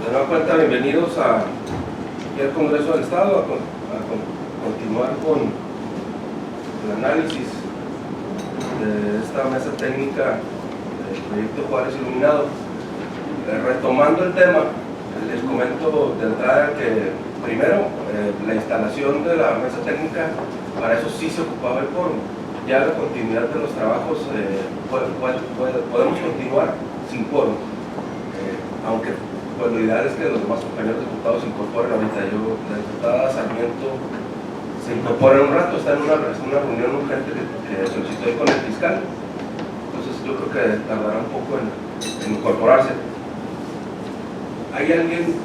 De nueva cuenta, bienvenidos al Congreso del Estado a continuar con el análisis de esta mesa técnica del proyecto Juárez Iluminado. Retomando el tema, les comento de entrada que primero la instalación de la mesa técnica, para eso sí se ocupaba el quórum. Ya la continuidad de los trabajos podemos continuar sin quórum, aunque pues lo ideal es que los demás compañeros diputados se incorporen ahorita. La diputada Sarmiento se incorpora en un rato, está en una reunión urgente que solicitó con el fiscal, entonces yo creo que tardará un poco en incorporarse. ¿Hay alguien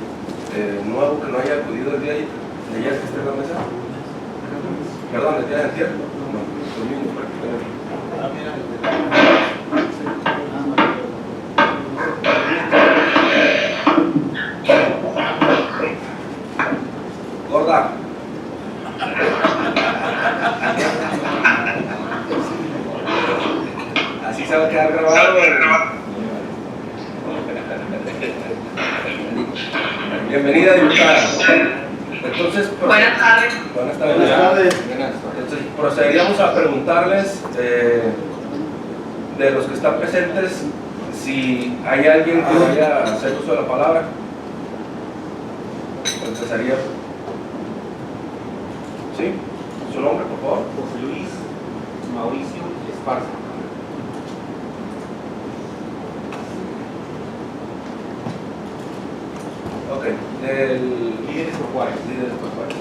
nuevo que no haya acudido el día de ayer que esté en la mesa? Perdón, el día de ayer. No, los mismos prácticamente. Gorda. Así se va a quedar grabado. Bienvenida, diputada. Entonces, buenas tardes. Buenas tardes. Entonces, procederíamos a preguntarles de los que están presentes si hay alguien que vaya a hacer uso de la palabra. Empezaría. ¿Sí? ¿Su nombre, por favor? José Luis Mauricio Esparza. Ok, del Líderes por Juárez. Líderes por Juárez.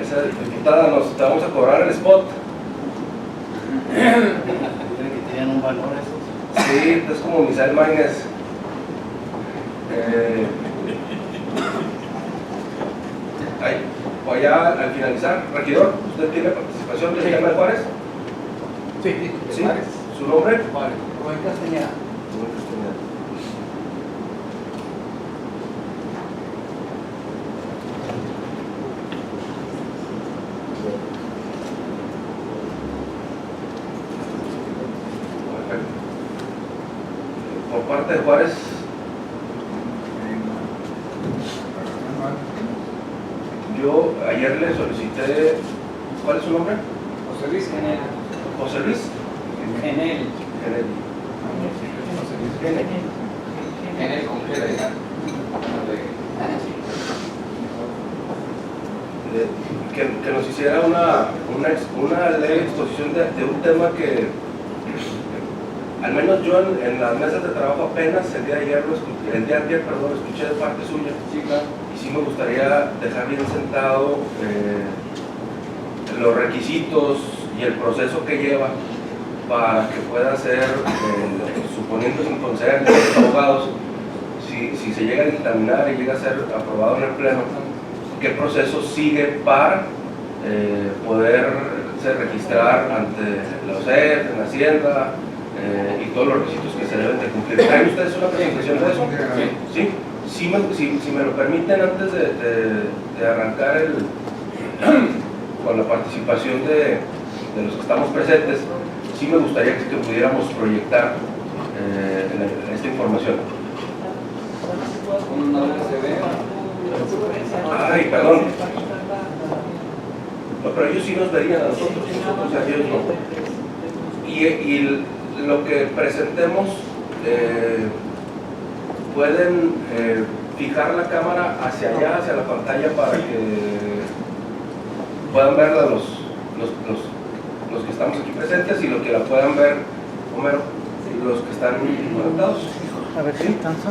Esa diputada, te vamos a cobrar el spot. ¿Creen que tienen un valor esos? Sí, es como Misael Maínez. O allá al finalizar, regidor, ¿usted tiene participación del tema de Juárez? Sí, ¿Sí? Juárez. ¿Su nombre? Juárez. Rubén Castañeda. Rubén Castañeda. Perfecto. Por parte de Juárez, yo ayer le solicité, ¿cuál es su nombre? José Luis Genel. José Luis Genel. Genel. José Luis Genel. Genel con G de gato. Que nos hiciera una leve exposición de un tema que al menos yo en las mesas de trabajo apenas el día de ayer escuché de parte suya. Sí, claro. Y sí me gustaría dejar bien sentado los requisitos y el proceso que lleva para que pueda ser, suponiendo sin conceder los abogados, si se llega a dictaminar y llega a ser aprobado en el pleno, qué proceso sigue para poderse registrar ante la OCEP, en Hacienda, y todos los requisitos que se deben de cumplir. ¿Traen ustedes una presentación de eso? Sí. Si me lo permiten, antes de arrancar con la participación de los que estamos presentes, sí me gustaría que pudiéramos proyectar esta información. Ay, perdón. No, pero ellos sí nos verían a nosotros a ellos no. Y lo que presentemos, pueden fijar la cámara hacia allá, hacia la pantalla, para que puedan verla los que estamos aquí presentes, y lo que la puedan ver, Homero, los que están conectados. A ver si alcanza.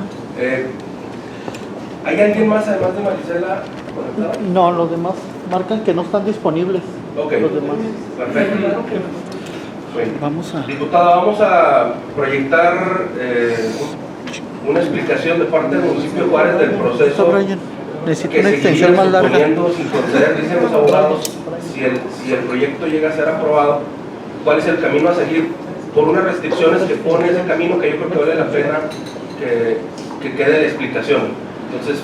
¿Hay alguien más además de Marisela conectado? No, los demás marcan que no están disponibles. Ok, Los demás. perfecto. Bueno, Vamos a... diputada, vamos a proyectar una explicación de parte del municipio de Juárez del proceso Brian, necesito que una extensión más larga. sin conceder, dicen los abogados, si el proyecto llega a ser aprobado, cuál es el camino a seguir, por unas restricciones que pone ese camino, que yo creo que vale la pena que quede la explicación. Entonces,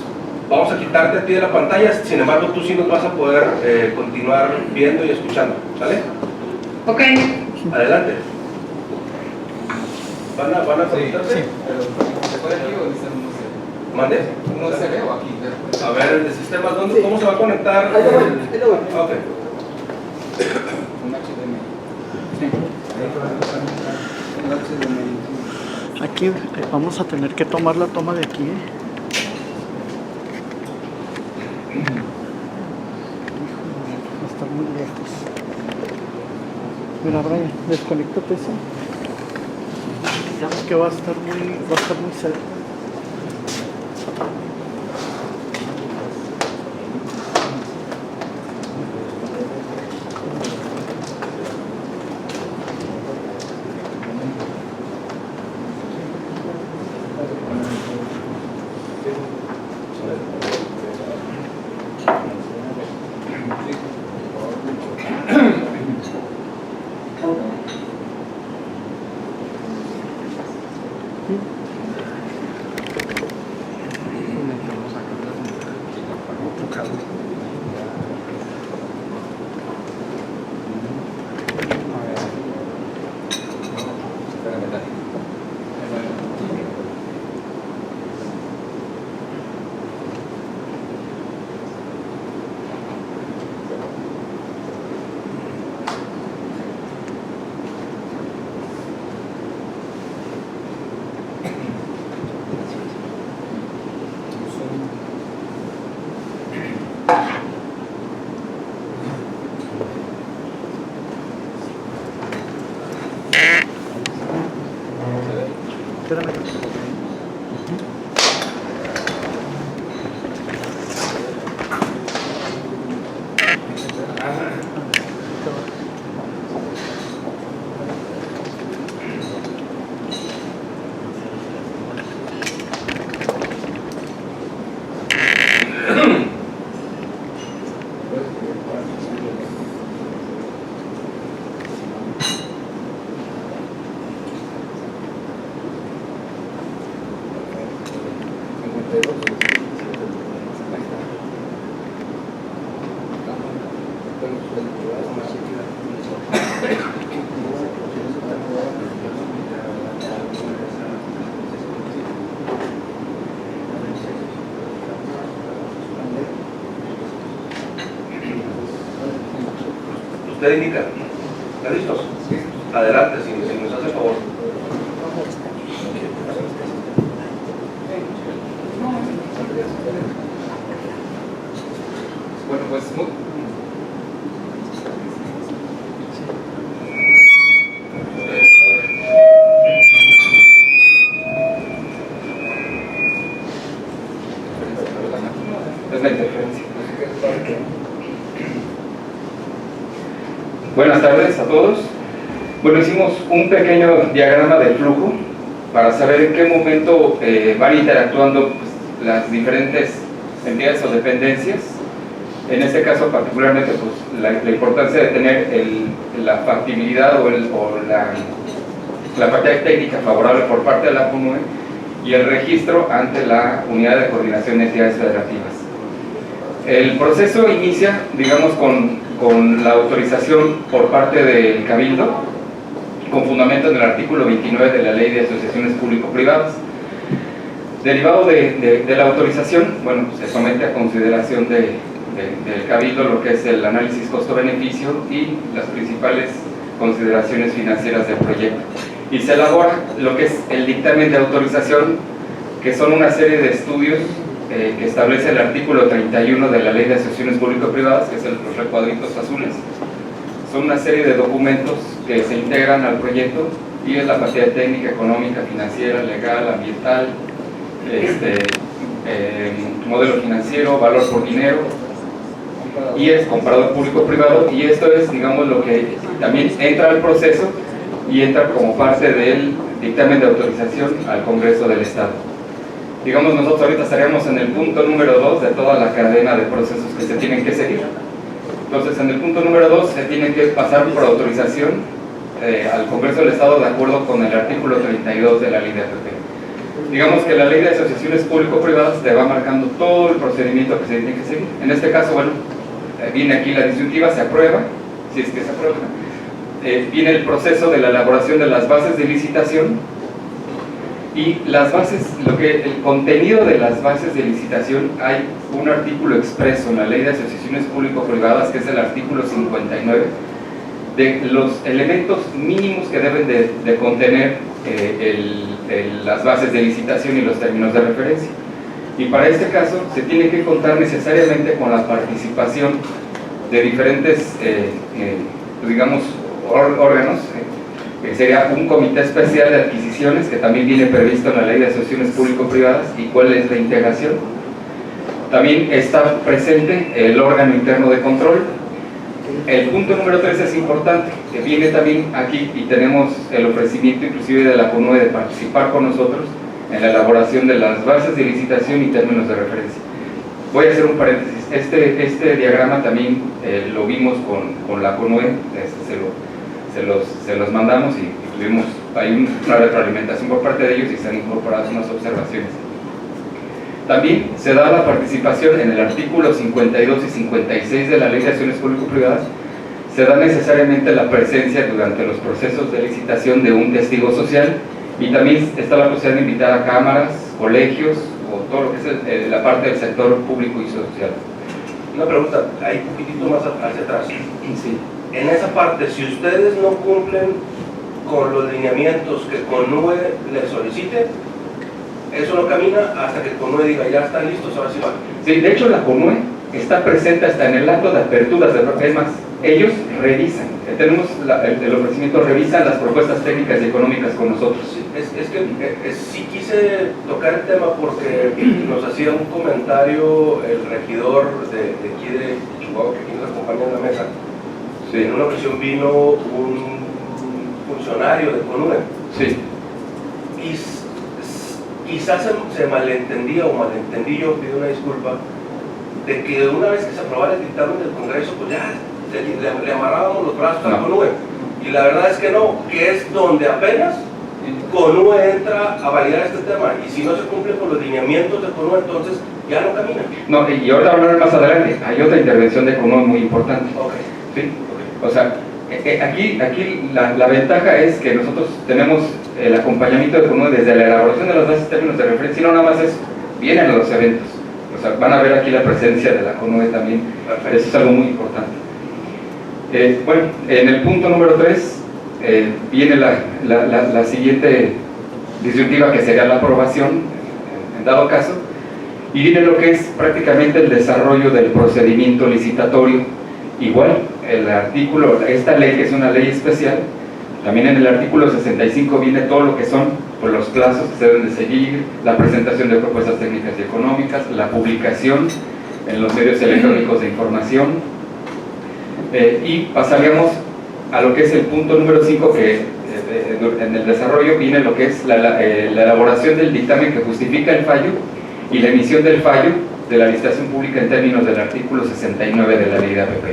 vamos a quitarte a ti de la pantalla, sin embargo tú sí nos vas a poder continuar viendo y escuchando, ¿vale? Ok. Adelante. ¿Van a conectarse? Pero ¿se puede aquí o dicen uno se ¿Mande? ¿Uno se ve o aquí? A ver, el sistema, ¿cómo se va a conectar? Ahí lo va. Ok. Un HDMI. Aquí vamos a tener que tomar la toma de aquí, ¿eh? Va a estar muy lejos. Mira, Brian, desconéctate eso. Ya ves que va a estar muy cerca. Espérame. Usted indica. ¿Están listos? Sí. Adelante, si nos hace favor. Bueno, pues es la interferencia. Buenas tardes a todos. Bueno, hicimos un pequeño diagrama de flujo para saber en qué momento van interactuando pues, las diferentes entidades o dependencias. En este caso particularmente pues, la importancia de tener la factibilidad o la factibilidad técnica favorable por parte de la PUNUE y el registro ante la Unidad de Coordinación de Entidades Federativas. El proceso inicia, digamos, con la autorización por parte del Cabildo, con fundamento en el artículo 29 de la Ley de Asociaciones Público-Privadas. Derivado de la autorización, bueno, se somete a consideración del Cabildo lo que es el análisis costo-beneficio y las principales consideraciones financieras del proyecto. Y se elabora lo que es el dictamen de autorización, que son una serie de estudios que establece el artículo 31 de la Ley de Asociaciones Público-Privadas, que es los recuadritos azules. Son una serie de documentos que se integran al proyecto y es la parte técnica, económica, financiera, legal, ambiental, modelo financiero, valor por dinero, y es comparador público-privado, y esto es, digamos, lo que también entra al proceso y entra como parte del dictamen de autorización al Congreso del Estado. Digamos, nosotros ahorita estaríamos en el punto número 2 de toda la cadena de procesos que se tienen que seguir. Entonces, en el punto número 2 se tiene que pasar por autorización al Congreso del Estado de acuerdo con el artículo 32 de la Ley de APP. Digamos que la Ley de Asociaciones Público-Privadas te va marcando todo el procedimiento que se tiene que seguir. En este caso, bueno, viene aquí la disyuntiva, se aprueba, si es que se aprueba. Viene el proceso de la elaboración de las bases de licitación Y las bases, el contenido de las bases de licitación, hay un artículo expreso en la Ley de Asociaciones Público-Privadas, que es el artículo 59, de los elementos mínimos que deben de contener las bases de licitación y los términos de referencia. Y para este caso se tiene que contar necesariamente con la participación de diferentes, digamos, órganos, que sería un comité especial de adquisiciones, que también viene previsto en la Ley de Asociaciones Público-Privadas, y cuál es la integración. También está presente el órgano interno de control. El punto número 3 es importante, que viene también aquí, y tenemos el ofrecimiento inclusive de la CONUE de participar con nosotros en la elaboración de las bases de licitación y términos de referencia. Voy a hacer un paréntesis. Este diagrama también lo vimos con la CONUE, se los mandamos y tuvimos hay una retroalimentación por parte de ellos y se han incorporado unas observaciones. También se da la participación en el artículo 52 y 56 de la Ley de Acciones Público-Privadas. Se da necesariamente la presencia durante los procesos de licitación de un testigo social, y también está la posibilidad de invitar a cámaras, colegios o todo lo que es la parte del sector público y social. Una pregunta, hay un poquitito más hacia atrás. Sí. En esa parte, si ustedes no cumplen con los lineamientos que CONUE les solicite, eso no camina hasta que CONUE diga ya están listos, ahora sí van. Sí, de hecho la CONUE está presente hasta en el acto de aperturas de es más, ellos revisan, tenemos el ofrecimiento, revisan las propuestas técnicas y económicas con nosotros. Sí, es que sí quise tocar el tema porque nos hacía un comentario el regidor de aquí de Chihuahua, que aquí nos acompaña en la mesa. Sí. En una ocasión vino un funcionario de CONUE. Sí. Y quizás se malentendía o malentendí, yo pido una disculpa, de que una vez que se aprobara el dictamen del Congreso, pues ya le amarrábamos los brazos a CONUE. Y la verdad es que no, que es donde apenas CONUE entra a validar este tema, y si no se cumple con los lineamientos de CONUE, entonces ya no camina. No, y ahorita hablar más adelante, hay otra intervención de CONUE muy importante. Okay. ¿Sí? Okay. O sea, aquí la ventaja es que nosotros tenemos el acompañamiento de CONUE desde la elaboración de las bases términos de referencia, y no nada más es, vienen a los eventos. O sea, van a ver aquí la presencia de la CONUE también. Perfecto. Eso es algo muy importante. Bueno, en el punto número 3 viene la siguiente disyuntiva, que sería la aprobación, en dado caso, y viene lo que es prácticamente el desarrollo del procedimiento licitatorio. Igual, el artículo, esta ley, que es una ley especial, también en el artículo 65 viene todo lo que son pues, los plazos que se deben de seguir, la presentación de propuestas técnicas y económicas, la publicación en los medios electrónicos de información. Y pasaríamos a lo que es el punto número 5, que en el desarrollo viene lo que es la elaboración del dictamen que justifica el fallo y la emisión del fallo de la licitación pública en términos del artículo 69 de la ley de APP.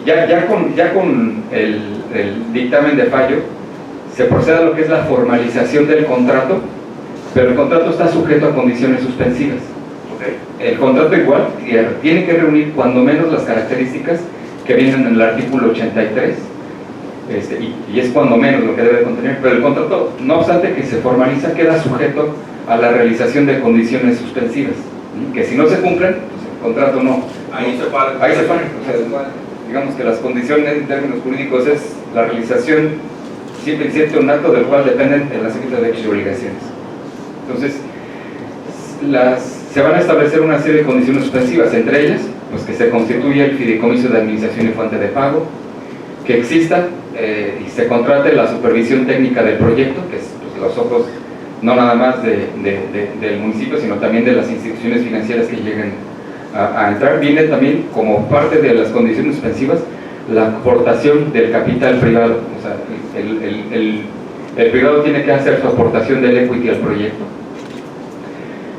Ya con el dictamen de fallo se procede a lo que es la formalización del contrato, pero el contrato está sujeto a condiciones suspensivas. El contrato igual tiene que reunir cuando menos las características que vienen en el artículo 83, y es cuando menos lo que debe contener, pero el contrato, no obstante que se formaliza, queda sujeto a la realización de condiciones suspensivas, que si no se cumplen, pues el contrato no. Ahí se para. Ahí se para. O sea, digamos que las condiciones en términos jurídicos es la realización siempre incierto un acto del cual dependen de las de derechos y obligaciones. Entonces, se van a establecer una serie de condiciones suspensivas, entre ellas, pues que se constituya el fideicomiso de administración y fuente de pago, que exista y se contrate la supervisión técnica del proyecto, que es pues, los ojos no nada más del municipio, sino también de las instituciones financieras que lleguen a entrar. Viene también como parte de las condiciones suspensivas la aportación del capital privado, o sea, el privado tiene que hacer su aportación del equity al proyecto.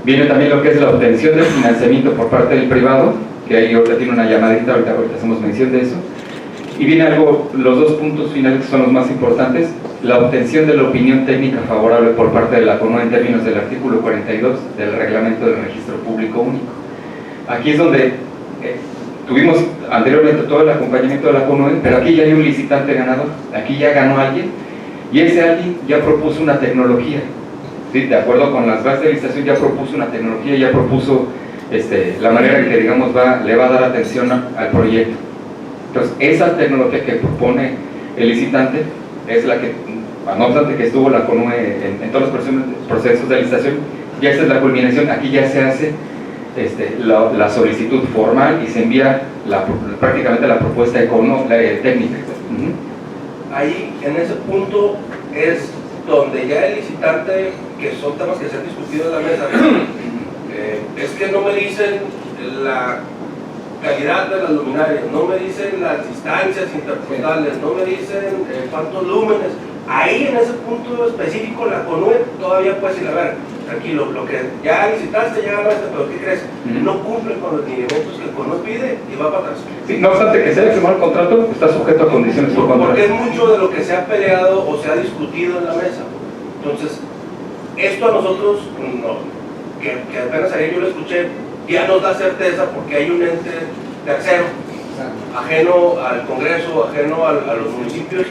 Viene también lo que es la obtención del financiamiento por parte del privado, que ahí ahorita tiene una llamadita, ahorita hacemos mención de eso. Y viene los dos puntos finales que son los más importantes: la obtención de la opinión técnica favorable por parte de la CONUE en términos del artículo 42 del Reglamento del Registro Público Único. Aquí es donde tuvimos anteriormente todo el acompañamiento de la CONUE, pero aquí ya hay un licitante ganador, aquí ya ganó alguien, y ese alguien ya propuso una tecnología, ¿sí? De acuerdo con las bases de licitación ya propuso una tecnología, ya propuso la manera en que digamos le va a dar atención al proyecto. Entonces esa tecnología que propone el licitante es la que, no obstante que estuvo la CONUE en todos los procesos de licitación, ya esta es la culminación. Aquí ya se hace la solicitud formal y se envía prácticamente la propuesta técnica. Ahí, en ese punto, es donde ya el licitante, que son temas que se han discutido en la mesa, es que no me dicen la calidad de las luminarias, no me dicen las distancias interportales, no me dicen cuántos lúmenes. Ahí, en ese punto específico, la CONUE todavía puede decir, a ver, tranquilo, lo que ya licitaste, ya ganaste, pero ¿qué crees? No cumple con los lineamientos que el CONUE pide y va para atrás. Sí, no obstante que se haya firmado el contrato, está sujeto a condiciones por contrato. Porque es mucho de lo que se ha peleado o se ha discutido en la mesa. Entonces, esto a nosotros, que apenas ayer yo lo escuché, ya nos da certeza porque hay un ente tercero, ajeno al Congreso, ajeno a los municipios,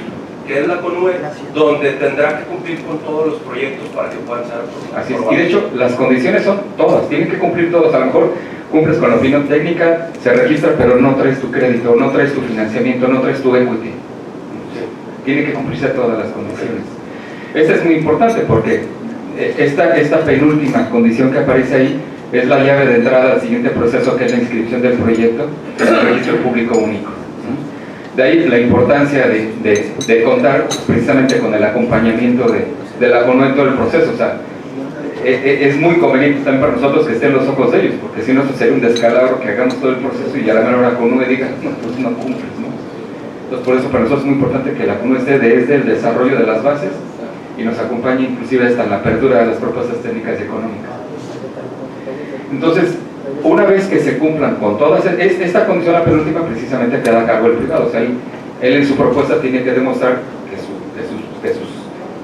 que es la CONUE, donde tendrá que cumplir con todos los proyectos para que puedan ser aprobados. Así es, y de hecho las condiciones son todas, tienen que cumplir todos. A lo mejor cumples con la opinión técnica, se registra, pero no traes tu crédito, no traes tu financiamiento, no traes tu equity. Sí. Tiene que cumplirse todas las condiciones. Esto es muy importante porque esta penúltima condición que aparece ahí es la llave de entrada al siguiente proceso, que es la inscripción del proyecto en el registro público único. De ahí la importancia de contar precisamente con el acompañamiento de la CONUE en todo el proceso. O sea, es muy conveniente también para nosotros que estén los ojos de ellos, porque si no, eso sería un descalabro que hagamos todo el proceso y a la menor la CONUE diga, no, pues no cumples, ¿no? Entonces, por eso para nosotros es muy importante que la CONUE esté desde el desarrollo de las bases y nos acompañe inclusive hasta en la apertura de las propuestas técnicas y económicas. Entonces, una vez que se cumplan con todas, esta condición, la penúltima, precisamente queda a cargo del privado. O sea, él en su propuesta tiene que demostrar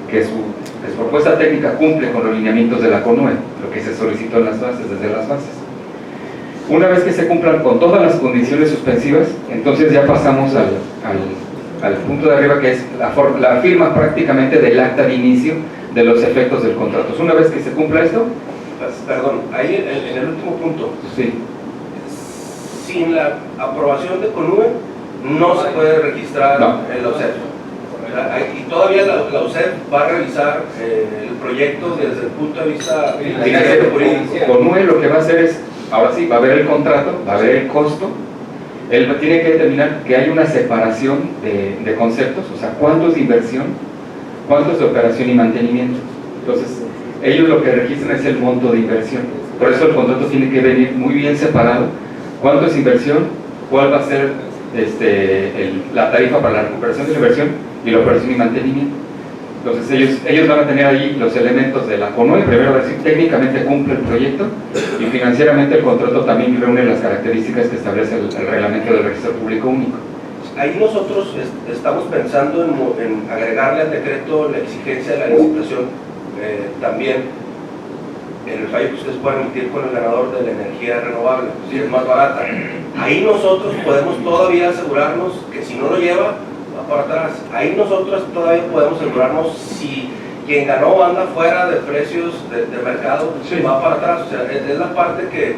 que su propuesta técnica cumple con los lineamientos de la CONUE, lo que se solicitó en las bases, desde las bases. Una vez que se cumplan con todas las condiciones suspensivas, entonces ya pasamos al punto de arriba, que es la firma prácticamente del acta de inicio de los efectos del contrato. Una vez que se cumpla esto, perdón, ahí en el último punto, sí, sin la aprobación de CONUE no se puede registrar en la UCEF. Y todavía la UCEF va a revisar el proyecto desde el punto de vista financiero jurídico. CONUE lo que va a hacer es, ahora sí, va a ver el contrato, va a ver el costo. Él tiene que determinar que hay una separación de conceptos, o sea, cuánto es de inversión, cuánto es de operación y mantenimiento. Entonces, ellos lo que registran es el monto de inversión. Por eso el contrato tiene que venir muy bien separado. ¿Cuánto es inversión? ¿Cuál va a ser la tarifa para la recuperación de la inversión y la operación y mantenimiento? Entonces ellos van a tener ahí los elementos de la CONUE, primero a ver si técnicamente cumple el proyecto, y financieramente el contrato también reúne las características que establece el reglamento del registro público único. Ahí nosotros estamos pensando en agregarle al decreto la exigencia de la licitación, también en el fallo que ustedes puedan emitir con el ganador de la energía renovable, si es más barata. Ahí nosotros podemos todavía asegurarnos que si no lo lleva, va para atrás. Ahí nosotros todavía podemos asegurarnos si quien ganó anda fuera de precios de mercado, sí, va para atrás. O sea, es la parte que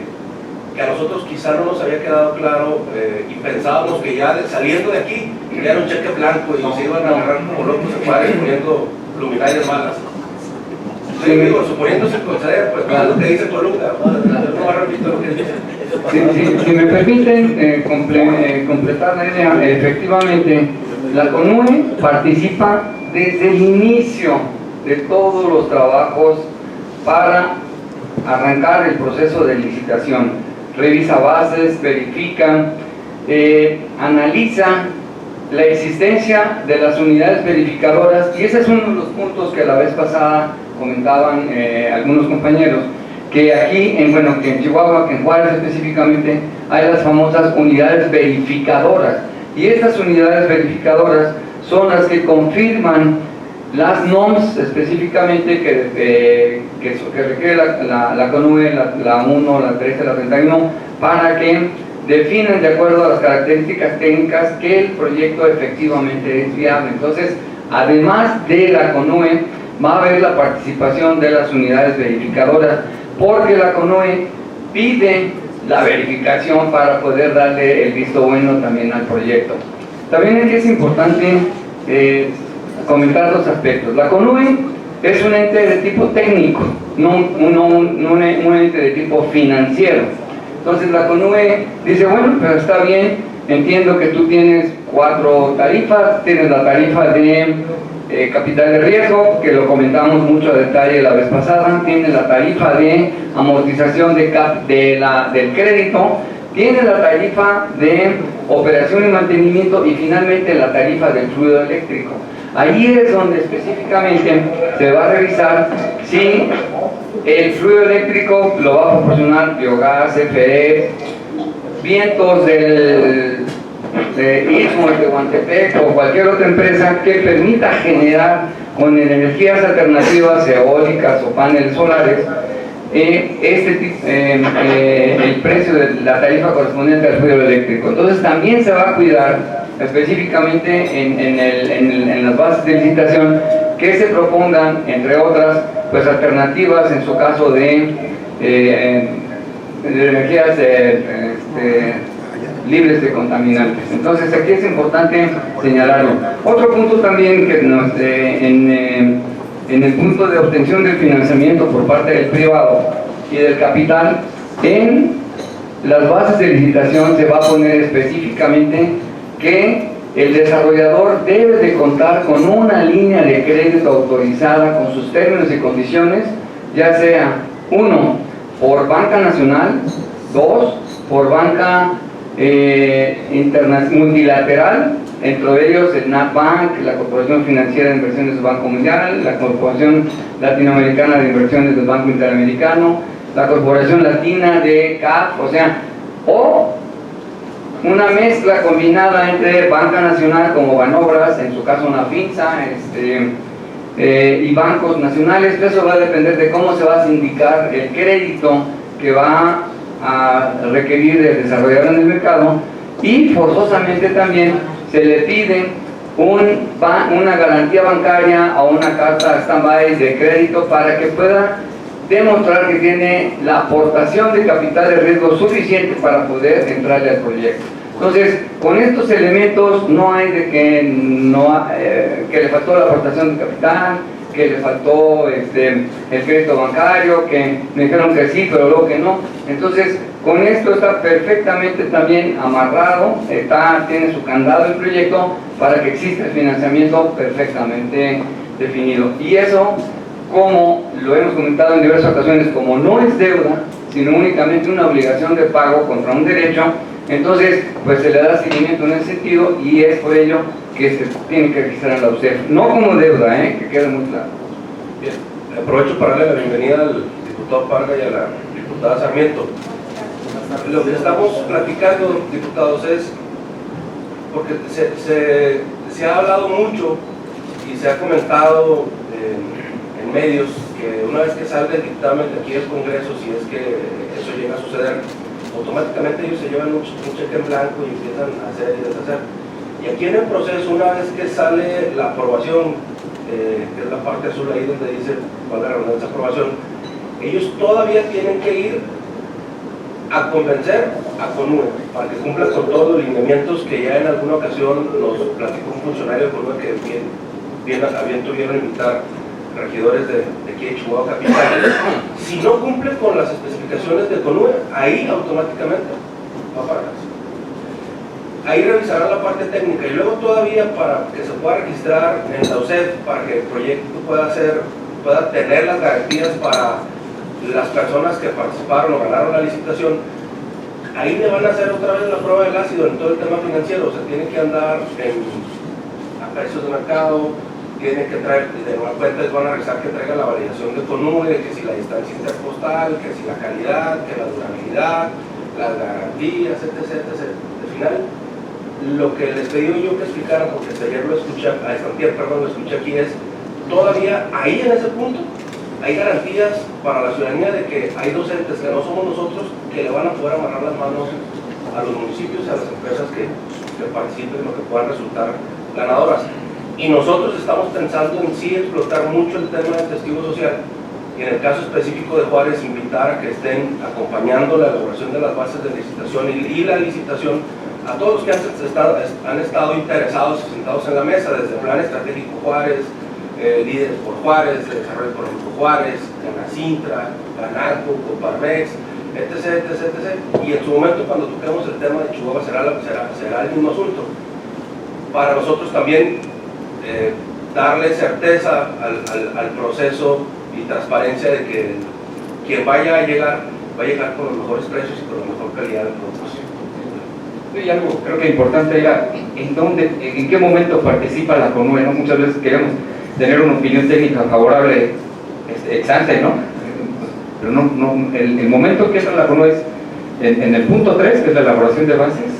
a nosotros quizá no nos había quedado claro, y pensábamos que ya saliendo de aquí ya era un cheque blanco y se iban a agarrar como locos en pares poniendo luminarias malas. Sí, digo, suponiéndose conceder, pues es lo que dice Toluca, no va a repetir lo que dice. Si me permiten completar la idea, efectivamente, la CONUE participa desde el inicio de todos los trabajos para arrancar el proceso de licitación. Revisa bases, verifica, analiza la existencia de las unidades verificadoras, y ese es uno de los puntos que la vez pasada comentaban algunos compañeros, que aquí, que en Chihuahua, que en Juárez específicamente, hay las famosas unidades verificadoras, y estas unidades verificadoras son las que confirman las NOMS específicamente que requiere la CONUE, la 1, la 13, la 31, para que definan de acuerdo a las características técnicas que el proyecto efectivamente es viable. Entonces, además de la CONUE, va a haber la participación de las unidades verificadoras, porque la CONUE pide la verificación para poder darle el visto bueno también al proyecto. También aquí es importante comentar dos aspectos. La CONUE es un ente de tipo técnico, no un ente de tipo financiero. Entonces la CONUE dice, bueno, pero está bien, entiendo que tú tienes 4 tarifas, tienes la tarifa de capital de riesgo, que lo comentamos mucho a detalle la vez pasada, tienes la tarifa de amortización del crédito, tienes la tarifa de operación y mantenimiento y finalmente la tarifa del fluido eléctrico. Ahí es donde específicamente se va a revisar si el fluido eléctrico lo va a proporcionar Biogás, FE, vientos del Istmo, de Tehuantepec o cualquier otra empresa que permita generar con energías alternativas, eólicas o paneles solares, el precio de la tarifa correspondiente al fluido eléctrico. Entonces también se va a cuidar específicamente en las bases de licitación que se propongan, entre otras, pues alternativas en su caso de energías libres de contaminantes. Entonces aquí es importante señalarlo. Otro punto también que en el punto de obtención del financiamiento por parte del privado y del capital, en las bases de licitación se va a poner específicamente que el desarrollador debe de contar con una línea de crédito autorizada con sus términos y condiciones, ya sea 1 por banca nacional, 2 por banca multilateral, entre ellos el NatBank, la Corporación Financiera de Inversiones del Banco Mundial, la Corporación Latinoamericana de Inversiones del Banco Interamericano, la Corporación Latina de CAF, o una mezcla combinada entre banca nacional como Banobras, en su caso una FINSA, y bancos nacionales. Eso va a depender de cómo se va a sindicar el crédito que va a requerir el desarrollador en el mercado, y forzosamente también se le pide una garantía bancaria o una carta stand-by de crédito para que pueda demostrar que tiene la aportación de capital de riesgo suficiente para poder entrarle al proyecto. Entonces, con estos elementos no hay de que le faltó la aportación de capital, que le faltó el crédito bancario, que me dijeron que sí, pero luego que no. Entonces, con esto está perfectamente también amarrado, tiene su candado el proyecto para que exista el financiamiento perfectamente definido. Y eso, como lo hemos comentado en diversas ocasiones, como no es deuda, sino únicamente una obligación de pago contra un derecho, entonces pues se le da seguimiento en ese sentido, y es por ello que se tiene que registrar en la UCEF, no como deuda, que quede muy claro. Bien, aprovecho para darle la bienvenida al diputado Parga y a la diputada Sarmiento. Lo que estamos platicando, diputados, es porque se ha hablado mucho y se ha comentado en medios que una vez que salga el dictamen de aquí del Congreso, si es que eso llega a suceder, automáticamente ellos se llevan un cheque en blanco y empiezan a hacer y deshacer. Y aquí en el proceso, una vez que sale la aprobación, que es la parte azul ahí donde dice cuál es la redundancia de aprobación, ellos todavía tienen que ir a convencer a CONUE para que cumpla con todos los lineamientos que ya en alguna ocasión nos platicó un funcionario de CONUE que bien tuvieron invitar regidores de aquí de Chihuahua Capital. Si no cumple con las especificaciones de CONUE, ahí automáticamente va para casa. Ahí revisarán la parte técnica y luego todavía para que se pueda registrar en la UCEF, para que el proyecto pueda tener las garantías para las personas que participaron o ganaron la licitación. Ahí le van a hacer otra vez la prueba del ácido en todo el tema financiero. O sea, tiene que andar a precios de mercado, tiene que traer, de nueva cuenta les van a revisar que traiga la validación de CONUE, que si la distancia interpostal, que si la calidad, que la durabilidad, las garantías, etc. Al final, lo que les pedí yo que explicaran, porque ayer lo escuché, lo escuché aquí, es todavía ahí en ese punto hay garantías para la ciudadanía de que hay docentes que no somos nosotros que le van a poder amarrar las manos a los municipios y a las empresas que participen o que puedan resultar ganadoras. Y nosotros estamos pensando en sí explotar mucho el tema del testigo social, y en el caso específico de Juárez, invitar a que estén acompañando la elaboración de las bases de licitación y la licitación a todos los que han estado interesados y sentados en la mesa, desde Plan Estratégico Juárez, Líderes por Juárez, Desarrollo Económico Juárez, Canacintra, Canaco, Coparmex, etc, etc, etc. Y en su momento, cuando toquemos el tema de Chihuahua, será el mismo asunto. Para nosotros también darle certeza al proceso y transparencia de que quien vaya a llegar, va a llegar con los mejores precios y con la mejor calidad de productos. Y algo creo que importante era en qué momento participa la CONUE, ¿no? Muchas veces queremos tener una opinión técnica favorable ex ante, ¿no? Pero el momento que entra la CONUE es en el punto 3, que es la elaboración de bases,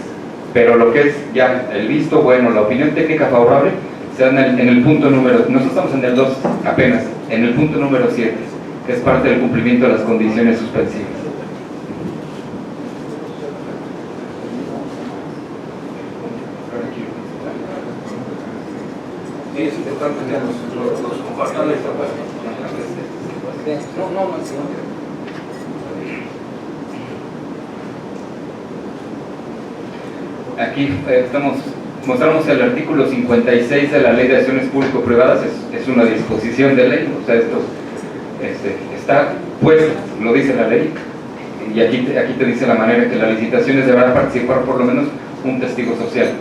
pero lo que es ya el visto bueno, la opinión técnica favorable, se da en el punto número, nosotros estamos en el 2 apenas, en el punto número 7, que es parte del cumplimiento de las condiciones suspensivas. Sí, es importante que nos compartan la información. Aquí mostramos el artículo 56 de la Ley de Acciones Público-Privadas, es una disposición de ley, o sea, esto está puesto, lo dice la ley, y aquí te dice la manera en que las licitaciones deberá participar por lo menos un testigo social,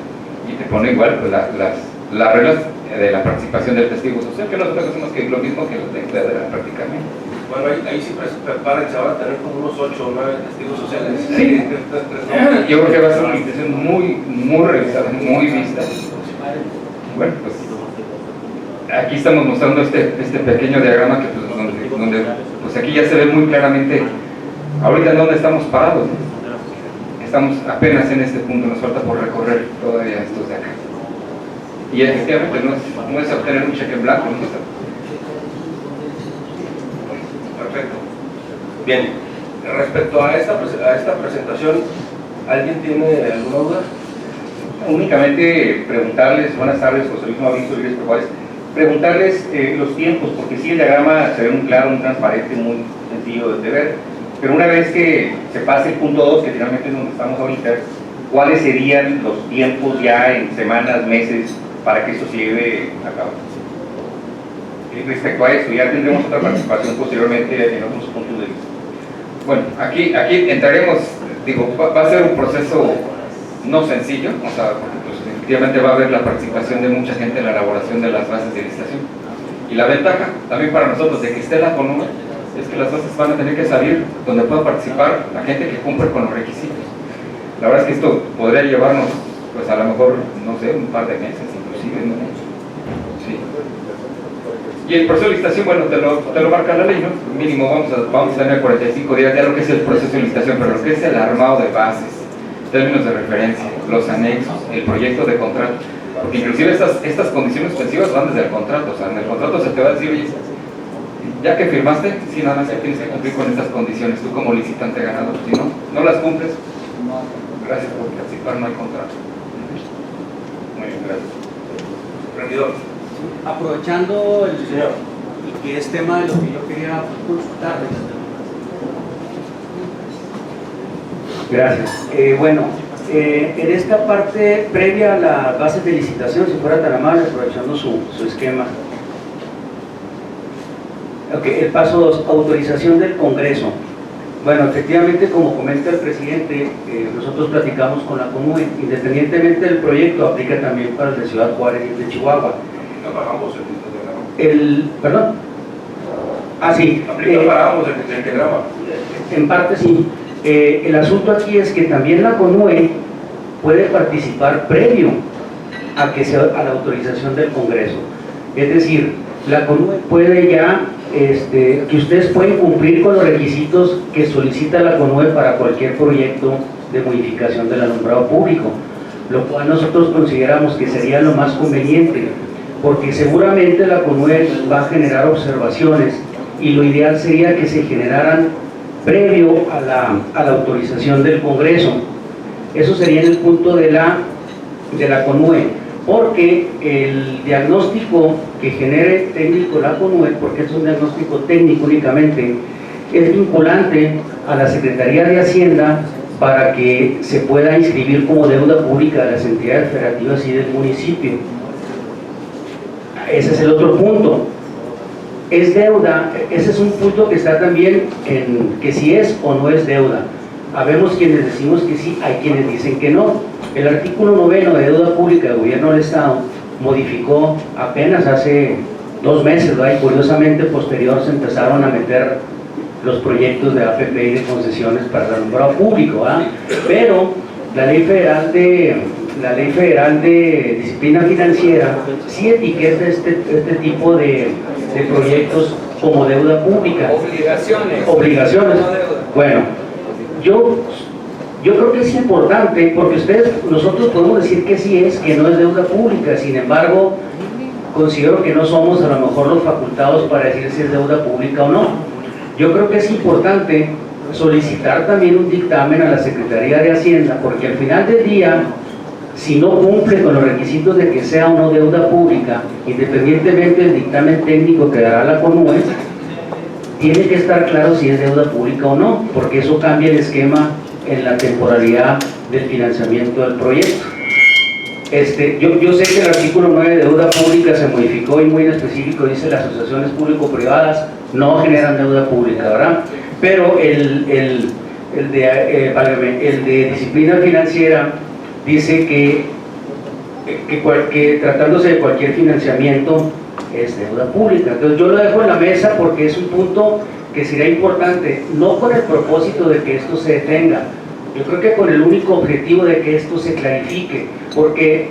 y te pone igual pues, las reglas de la participación del testigo social, que no es otra cosa más que lo mismo que los de federal prácticamente. Bueno, ahí sí prepárense, van a tener como unos 8 o 9 testigos sociales. Sí. Yo creo que va a ser una licitación muy revisada, muy vista. Bueno, pues aquí estamos mostrando este pequeño diagrama que pues, donde pues aquí ya se ve muy claramente ahorita en dónde estamos parados. Estamos apenas en este punto, nos falta por recorrer todavía estos de acá. Y efectivamente no es obtener un cheque en blanco, ¿no? Perfecto. Bien, respecto a esta presentación, ¿alguien tiene alguna duda? Únicamente preguntarles, buenas tardes, José Luis Mauricio Líderes por Juárez, preguntarles los tiempos, porque sí el diagrama se ve muy claro, muy transparente, muy sencillo de ver, pero una vez que se pase el punto 2, que finalmente es donde estamos ahorita, ¿cuáles serían los tiempos ya en semanas, meses, para que esto se lleve a cabo? Respecto a eso, ya tendremos otra participación posteriormente en otros puntos de vista. Bueno, aquí entraremos, digo, va a ser un proceso no sencillo, o sea, porque pues, efectivamente va a haber la participación de mucha gente en la elaboración de las bases de licitación. Y la ventaja también para nosotros de que esté la CONUE es que las bases van a tener que salir donde pueda participar la gente que cumple con los requisitos. La verdad es que esto podría llevarnos, pues a lo mejor, no sé, un par de meses inclusive, ¿no? Sí. Y el proceso de licitación, bueno, te lo marca la ley, ¿no? Mínimo vamos a tener 45 días, ya lo que es el proceso de licitación, pero lo que es el armado de bases, términos de referencia, los anexos, el proyecto de contrato, porque inclusive estas condiciones suspensivas van desde el contrato, o sea, en el contrato se te va a decir, oye, ya que firmaste, sí, nada más tienes que cumplir con estas condiciones, tú como licitante ganador, si no las cumples, gracias por participar, no hay contrato. Muy bien, gracias. Regidor. Aprovechando Sí, señor. y que es tema de lo que yo quería consultar. Gracias. En esta parte previa a la base de licitación, si fuera tan amable, aprovechando su esquema. El paso 2, autorización del Congreso. Bueno, efectivamente, como comenta el presidente, nosotros platicamos con la CONUE, independientemente del proyecto, aplica también para el de Ciudad Juárez y el de Chihuahua. Apagamos el diagrama. ¿Perdón? Ah, sí. Apagamos el diagrama. En parte sí. El asunto aquí es que también la CONUE puede participar previo a la autorización del Congreso. Es decir, la CONUE puede ya, que ustedes pueden cumplir con los requisitos que solicita la CONUE para cualquier proyecto de modificación del alumbrado público, lo cual nosotros consideramos que sería lo más conveniente, porque seguramente la CONUE va a generar observaciones y lo ideal sería que se generaran previo a la autorización del Congreso. Eso sería en el punto de la CONUE. porque el diagnóstico que genere técnico la CONUE, porque es un diagnóstico técnico únicamente, es vinculante a la Secretaría de Hacienda para que se pueda inscribir como deuda pública de las entidades federativas y del municipio. Ese es el otro punto. Es deuda, ese es un punto que está también en que si es o no es deuda. Habemos quienes decimos que sí, hay quienes dicen que no. El artículo 9 de deuda pública del gobierno del Estado modificó apenas hace 2 meses, ¿verdad? Y curiosamente posterior se empezaron a meter los proyectos de APP y de concesiones para el alumbrado público, ¿verdad? Pero la ley federal de disciplina financiera sí etiqueta este tipo de proyectos como deuda pública. Obligaciones. Bueno, yo creo que es importante porque nosotros podemos decir que sí es, que no es deuda pública. Sin embargo, considero que no somos a lo mejor los facultados para decir si es deuda pública o no. Yo creo que es importante solicitar también un dictamen a la Secretaría de Hacienda, porque al final del día, si no cumple con los requisitos de que sea o no deuda pública, independientemente del dictamen técnico que dará la CONUE, tiene que estar claro si es deuda pública o no, porque eso cambia el esquema en la temporalidad del financiamiento del proyecto. Yo sé que el artículo 9 de deuda pública se modificó y muy en específico dice las asociaciones público-privadas no generan deuda pública, ¿verdad? Pero el de disciplina financiera dice que tratándose de cualquier financiamiento es deuda pública. Entonces yo lo dejo en la mesa porque es un punto que sería importante, no con el propósito de que esto se detenga, yo creo que con el único objetivo de que esto se clarifique, porque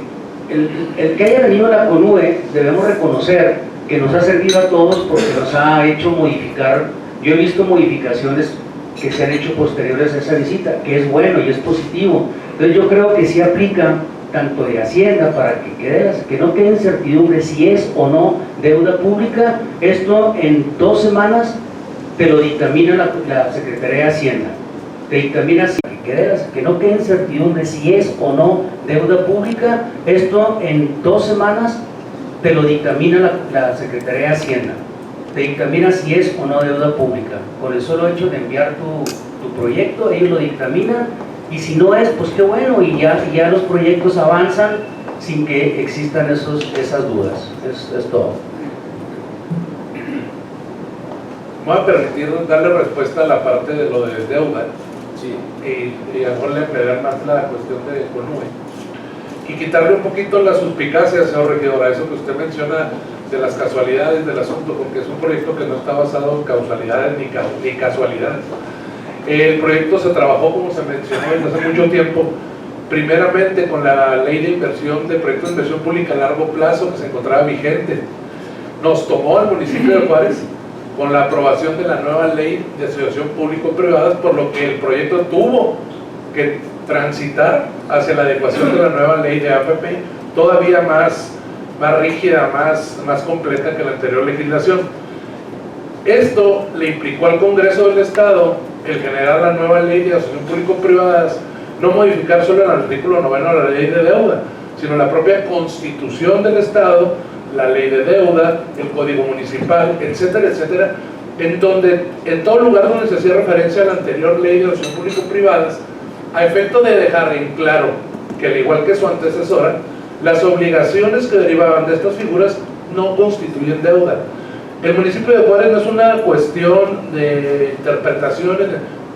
el que haya venido la CONUE debemos reconocer que nos ha servido a todos porque nos ha hecho modificar. Yo he visto modificaciones que se han hecho posteriores a esa visita, que es bueno y es positivo. Entonces yo creo que sí aplica tanto de Hacienda para que no quede incertidumbre si es o no deuda pública. Esto en 2 semanas te lo dictamina la Secretaría de Hacienda, te dictamina que no quede incertidumbre si es o no deuda pública. Esto en 2 semanas te lo dictamina la Secretaría de Hacienda, te dictamina si es o no deuda pública. Con el solo hecho de enviar tu proyecto, ellos lo dictaminan, y si no es, pues qué bueno, y ya los proyectos avanzan sin que existan esas dudas. Es todo. Voy a permitir darle respuesta a la parte de lo de deuda, Sí. y a lo mejor le ampliar más la cuestión de CONUE y quitarle un poquito la suspicacia, señor regidor, a eso que usted menciona de las casualidades del asunto, porque es un proyecto que no está basado en causalidades ni casualidades. El proyecto se trabajó, como se mencionó, desde hace mucho tiempo, primeramente con la ley de inversión, de proyectos de inversión pública a largo plazo que se encontraba vigente. Nos tomó al municipio de Juárez con la aprobación de la nueva ley de asociación público-privadas, por lo que el proyecto tuvo que transitar hacia la adecuación de la nueva ley de APP, todavía más rígida, más completa que la anterior legislación. Esto le implicó al Congreso del Estado el generar la nueva ley de asociación público-privadas, no modificar solo el artículo 9 de la ley de deuda, sino la propia Constitución del Estado, la ley de deuda, el Código Municipal, etcétera, etcétera, en donde, en todo lugar donde se hacía referencia a la anterior ley de asociación público-privadas, a efecto de dejar en claro que, al igual que su antecesora, las obligaciones que derivaban de estas figuras no constituyen deuda. El municipio de Juárez no es una cuestión de interpretaciones,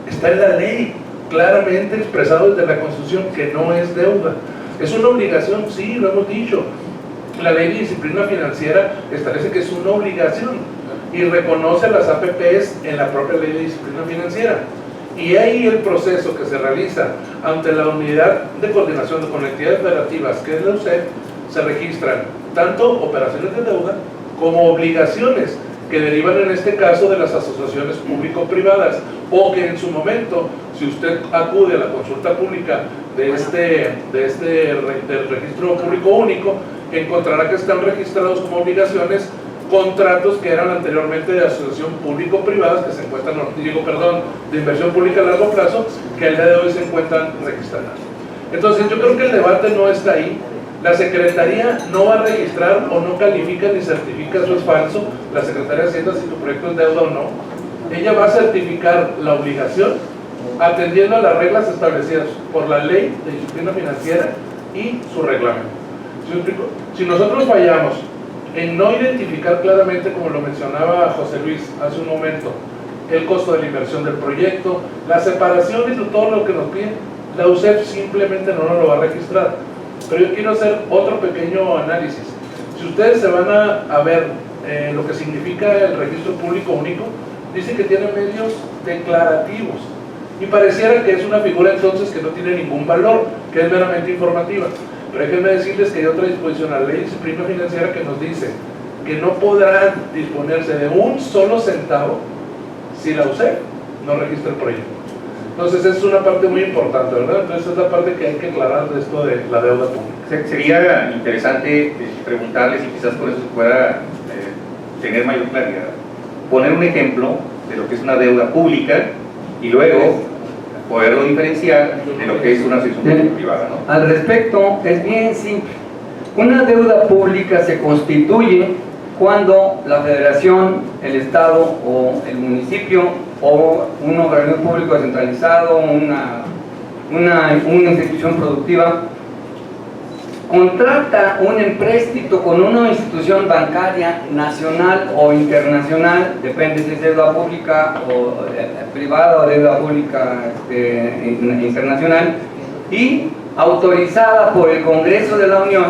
está en la ley, claramente expresado desde la Constitución, que no es deuda. Es una obligación, sí, lo hemos dicho. La ley de disciplina financiera establece que es una obligación y reconoce las APPs en la propia ley de disciplina financiera. Y ahí el proceso que se realiza ante la unidad de coordinación con entidades federativas, que es la UCEF, se registran tanto operaciones de deuda como obligaciones que derivan en este caso de las asociaciones público-privadas, o que en su momento, si usted acude a la consulta pública del registro público único, encontrará que están registrados como obligaciones contratos que eran anteriormente de asociación público-privadas, que se encuentran, de inversión pública a largo plazo, que al día de hoy se encuentran registradas. Entonces yo creo que el debate no está ahí. La Secretaría no va a registrar o no califica ni certifica, eso es falso. La Secretaría de Hacienda, si tu proyecto es deuda o no, ella va a certificar la obligación atendiendo a las reglas establecidas por la Ley de Disciplina Financiera y su reglamento. Si nosotros fallamos en no identificar claramente, como lo mencionaba José Luis hace un momento, el costo de la inversión del proyecto, la separación y todo lo que nos pide, la UCEF simplemente no nos lo va a registrar. Pero yo quiero hacer otro pequeño análisis. Si ustedes se van a ver lo que significa el registro público único, dice que tiene medios declarativos y pareciera que es una figura entonces que no tiene ningún valor, que es meramente informativa. Pero déjenme decirles que hay otra disposición a la Ley de Disciplina Financiera que nos dice que no podrán disponerse de un solo centavo si la UCEF no registra el proyecto. Entonces esa es una parte muy importante, ¿verdad? Entonces esa es la parte que hay que aclarar de esto de la deuda pública. Sería interesante preguntarles, y quizás por eso se pueda tener mayor claridad, poner un ejemplo de lo que es una deuda pública y luego poderlo diferenciar de lo que es una asociación privada, ¿no? Al respecto, es bien simple. Una deuda pública se constituye cuando la federación, el estado o el municipio o un organismo público descentralizado, una institución productiva contrata un empréstito con una institución bancaria nacional o internacional, depende si es deuda pública o privada o deuda pública internacional, y autorizada por el Congreso de la Unión,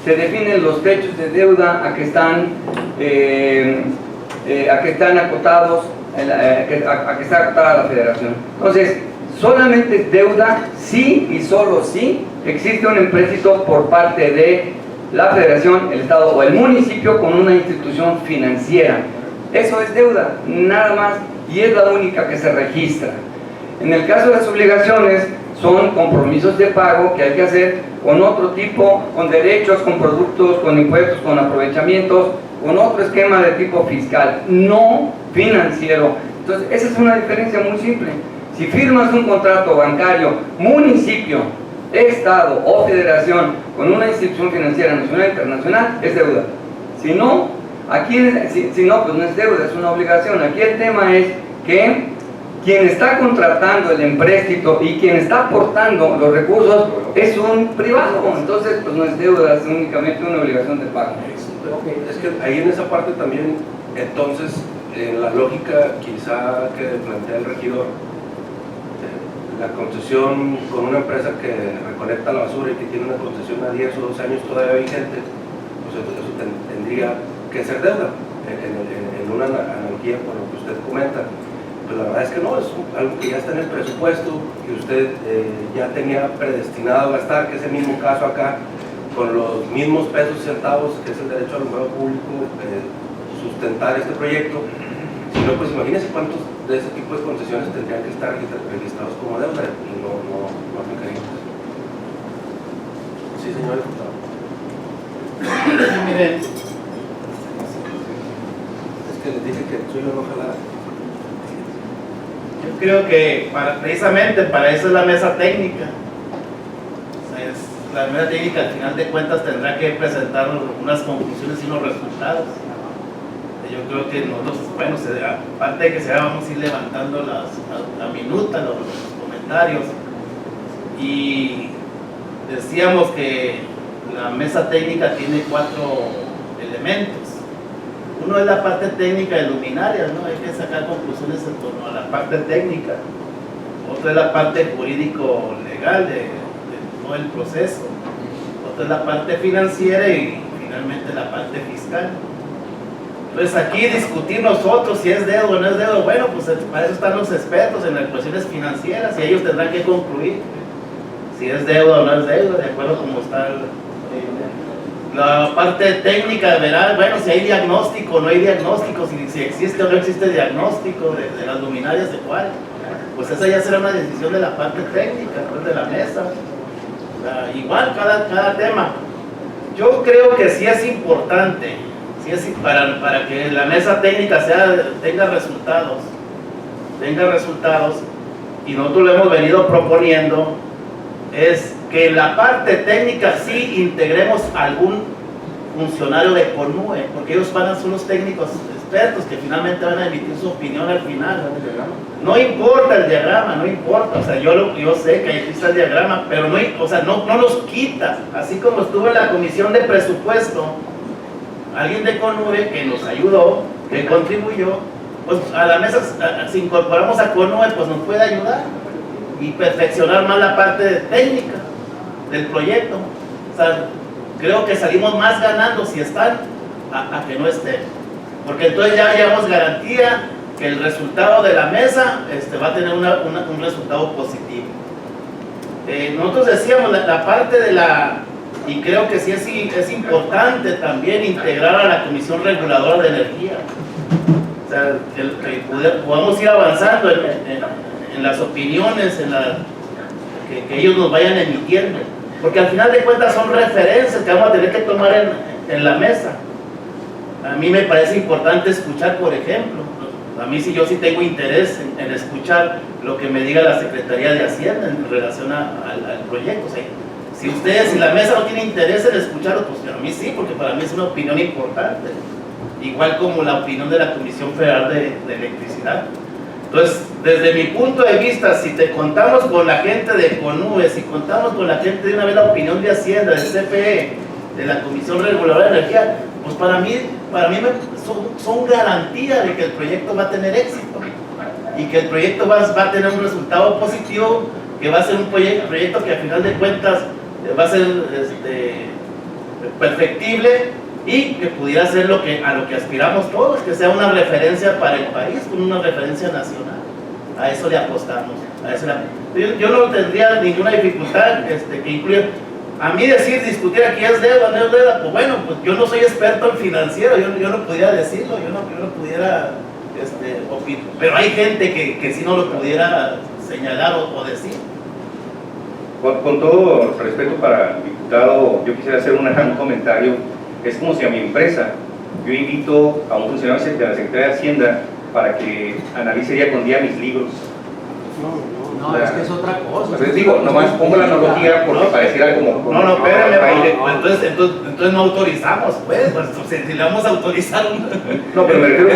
se definen los techos de deuda a que están acotados, a que está acotada la federación. Entonces, solamente es deuda si y solo si existe un empréstito por parte de la federación, el estado o el municipio con una institución financiera. Eso es deuda, nada más, y es la única que se registra. En el caso de las obligaciones, son compromisos de pago que hay que hacer con otro tipo, con derechos, con productos, con impuestos, con aprovechamientos, con otro esquema de tipo fiscal, no financiero. Entonces, esa es una diferencia muy simple. Si firmas un contrato bancario, municipio, estado o federación con una institución financiera nacional o internacional, es deuda. Si no, pues no es deuda, es una obligación. Aquí el tema es que quien está contratando el empréstito y quien está aportando los recursos es un privado, entonces pues no es deuda, es únicamente una obligación de pago. Es que ahí en esa parte también, entonces, en la lógica quizá que plantea el regidor, la concesión con una empresa que recolecta la basura y que tiene una concesión a 10 o 12 años todavía vigente, pues eso tendría que ser deuda, en una analogía con lo que usted comenta. Pues la verdad es que no, es algo que ya está en el presupuesto, que usted ya tenía predestinado a gastar, que es el mismo caso acá, con los mismos pesos y centavos, que es el derecho al alumbrado público, sustentar este proyecto. Si no, pues imagínense cuántos de ese tipo de concesiones tendrían que estar registrados como deuda y no aplicarían. Sí, señor diputado. Miren, Es que les dije que el suyo no jalara. yo creo que precisamente para eso es la mesa técnica. O sea, la mesa técnica al final de cuentas tendrá que presentar unas conclusiones y unos resultados. Yo creo que nosotros, bueno, aparte de que vamos a ir levantando la minuta, los comentarios, y decíamos que la mesa técnica tiene 4 elementos. Uno es la parte técnica de luminarias, ¿no? Hay que sacar conclusiones en torno a la parte técnica. Otro es la parte jurídico-legal de todo el proceso. Otro es la parte financiera y finalmente la parte fiscal. Entonces aquí discutir nosotros si es deuda o no es deuda, bueno, pues para eso están los expertos en las cuestiones financieras y ellos tendrán que concluir si es deuda o no es deuda, de acuerdo a cómo está la parte técnica, verá, bueno, si hay diagnóstico o no hay diagnóstico, si existe o no existe diagnóstico de las luminarias de cuál, pues esa ya será una decisión de la parte técnica, pues de la mesa. Igual cada tema. Yo creo que sí es importante, para que la mesa técnica tenga resultados, y nosotros lo hemos venido proponiendo, es que en la parte técnica sí integremos algún funcionario de CONUE, porque ellos van a ser los técnicos expertos que finalmente van a emitir su opinión al final. No importa el diagrama, no importa, o sea, yo sé que ahí está el diagrama, pero no, o sea, no los quita, así como estuvo en la comisión de presupuesto, alguien de CONUE que nos ayudó, que contribuyó, pues a la mesa, si incorporamos a CONUE, pues nos puede ayudar y perfeccionar más la parte técnica del proyecto. O sea, creo que salimos más ganando si están a que no estén, porque entonces ya llevamos garantía que el resultado de la mesa va a tener un resultado positivo. Nosotros decíamos la parte de la, y creo que sí es importante también integrar a la Comisión Reguladora de Energía, o sea, que podamos ir avanzando en las opiniones, que ellos nos vayan emitiendo, porque al final de cuentas son referencias que vamos a tener que tomar en la mesa. A mí me parece importante escuchar, por ejemplo, a mí yo sí tengo interés en escuchar lo que me diga la Secretaría de Hacienda en relación al proyecto. O sea, si la mesa no tiene interés en escucharlo, pues a mí sí, porque para mí es una opinión importante, igual como la opinión de la Comisión Federal de Electricidad. Entonces, desde mi punto de vista, si te contamos con la gente de CONUE, si contamos con la gente de una vez la opinión de Hacienda, del CFE, de la Comisión Reguladora de Energía, pues para mí son garantía de que el proyecto va a tener éxito y que el proyecto va a tener un resultado positivo, que va a ser un proyecto que al final de cuentas va a ser perfectible y que pudiera ser a lo que aspiramos todos, que sea una referencia para el país, una referencia nacional. A eso le apostamos. Yo no tendría ninguna dificultad que incluya. A mí discutir aquí es deuda, no es deuda, pues bueno, pues yo no soy experto en financiero, yo no pudiera decirlo, yo no pudiera opinar, pero hay gente que sí no lo pudiera señalar o decir. Con todo respeto para el diputado, yo quisiera hacer un comentario. Es como si a mi empresa, yo invito a un funcionario de la Secretaría de Hacienda para que analice día con día mis libros. No, es que es otra cosa. Entonces digo, nomás pongo la analogía porque pareciera como... No, espérame, entonces no autorizamos, pues si le vamos a autorizar No, pero me refiero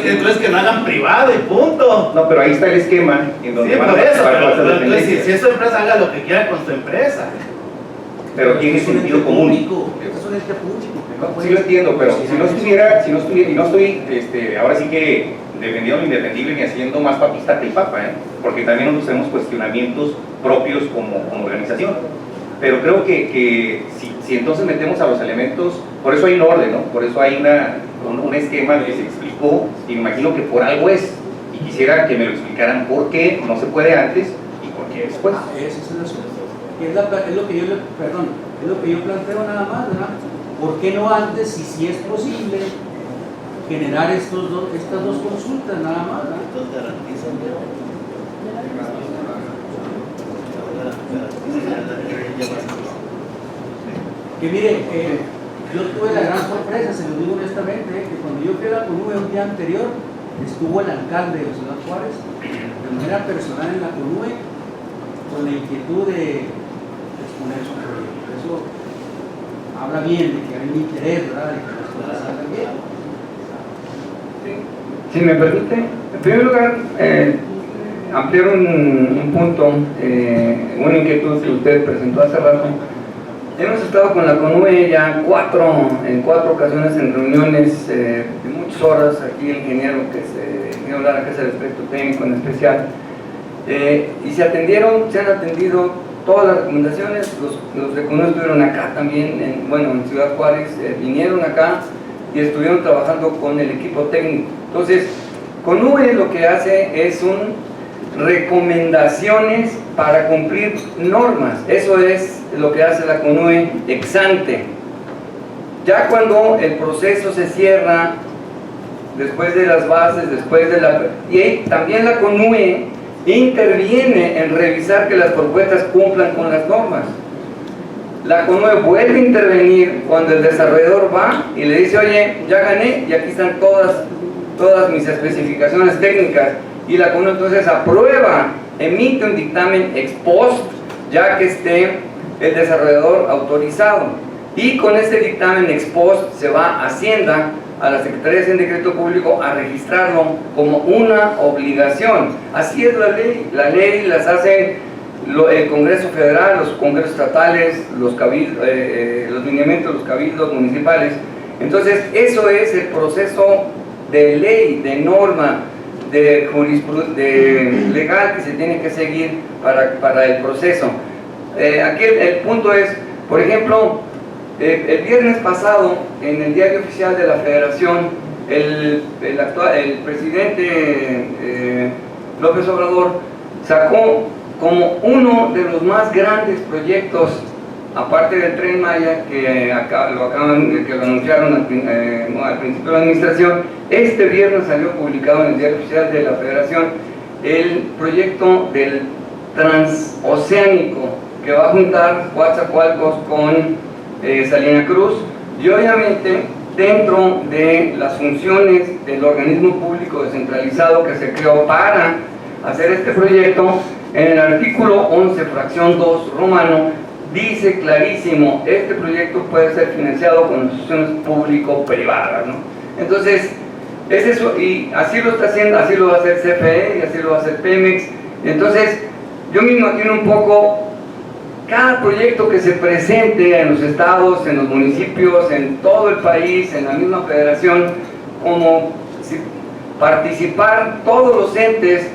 que entonces que no hagan privado y punto. No, pero ahí está el esquema en donde sí, van por a eso, pero entonces si es su empresa, haga lo que quiera con su empresa. Pero tiene sentido común. Esto es un ente público. Sí lo entiendo, pero si no estuviera, y no estoy, ahora sí que defendiendo lo indefendible ni haciendo más papista que el Papa, porque también nosotros tenemos cuestionamientos propios como organización. Pero creo que si entonces metemos a los elementos, por eso hay un orden, ¿no? Por eso hay un esquema que se explicó, y me imagino que por algo es, y quisiera que me lo explicaran por qué no se puede antes y por qué después. Ese es el asunto. Es lo que yo planteo nada más, ¿verdad? ¿Por qué no antes, si es posible, generar estas dos consultas nada más? ¿verdad? Entonces garantizan que mire, yo tuve la gran sorpresa, se lo digo honestamente, que cuando yo fui a la CONUE un día anterior, estuvo el alcalde de Ciudad Juárez, de manera personal en la CONUE, con la inquietud de exponer su proyecto. Eso habla bien de que hay un interés, ¿verdad?, de que las cosas salgan bien. Si me permite, en primer lugar, ampliar un punto, una inquietud que usted presentó hace rato. Hemos estado con la CONUE ya en cuatro ocasiones en reuniones de muchas horas. Aquí el ingeniero Lara, que es el aspecto técnico en especial, y se han atendido todas las recomendaciones. Los de CONUE estuvieron acá también, en Ciudad Juárez, vinieron acá y estuvieron trabajando con el equipo técnico. Entonces, CONUE lo que hace es recomendaciones para cumplir normas. Eso es lo que hace la CONUE ex ante. Ya cuando el proceso se cierra, después de las bases, y también la CONUE interviene en revisar que las propuestas cumplan con las normas. La CONUE vuelve a intervenir cuando el desarrollador va y le dice: oye, ya gané y aquí están todas mis especificaciones técnicas, y la CONUE entonces aprueba, emite un dictamen ex post, ya que esté el desarrollador autorizado. Y con este dictamen ex post se va a Hacienda, a la Secretaría de Hacienda y Crédito Público, a registrarlo como una obligación. Así es la ley. La ley las hacen el Congreso Federal, los congresos estatales, los lineamientos de los cabildos municipales. Entonces, eso es el proceso de ley, de norma, de jurisprudencia legal que se tiene que seguir para el proceso. Aquí el punto es, por ejemplo, el viernes pasado, en el Diario Oficial de la Federación, el presidente López Obrador sacó como uno de los más grandes proyectos, aparte del Tren Maya, que lo anunciaron al principio de la administración. Este viernes salió publicado en el Diario Oficial de la Federación el proyecto del transoceánico, que va a juntar Coatzacoalcos con Salina Cruz, y obviamente dentro de las funciones del organismo público descentralizado que se creó para hacer este proyecto, en el artículo 11, fracción 2, romano, dice clarísimo: este proyecto puede ser financiado con instituciones público-privadas, ¿no? Entonces, es eso, y así lo está haciendo, así lo va a hacer CFE y así lo va a hacer Pemex. Entonces, yo me imagino un poco cada proyecto que se presente en los estados, en los municipios, en todo el país, en la misma federación, como si participar todos los entes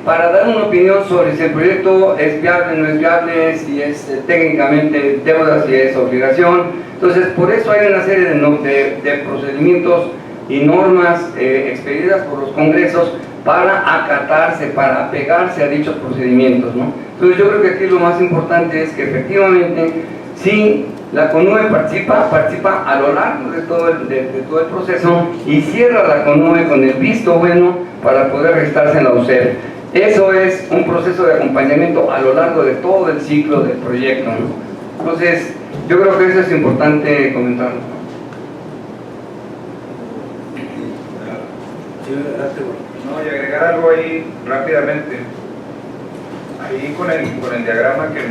para dar una opinión sobre si el proyecto es viable, no es viable, si es técnicamente deuda, si es obligación. Entonces, por eso hay una serie de procedimientos y normas expedidas por los congresos para acatarse, para apegarse a dichos procedimientos, ¿no? Entonces, yo creo que aquí lo más importante es que efectivamente, si la CONUE participa a lo largo de todo el proceso, y cierra la CONUE con el visto bueno para poder registrarse en la UCEP. Eso es un proceso de acompañamiento a lo largo de todo el ciclo del proyecto, ¿no? Entonces, yo creo que eso es importante comentarlo. No, y agregar algo ahí rápidamente. Ahí con el diagrama que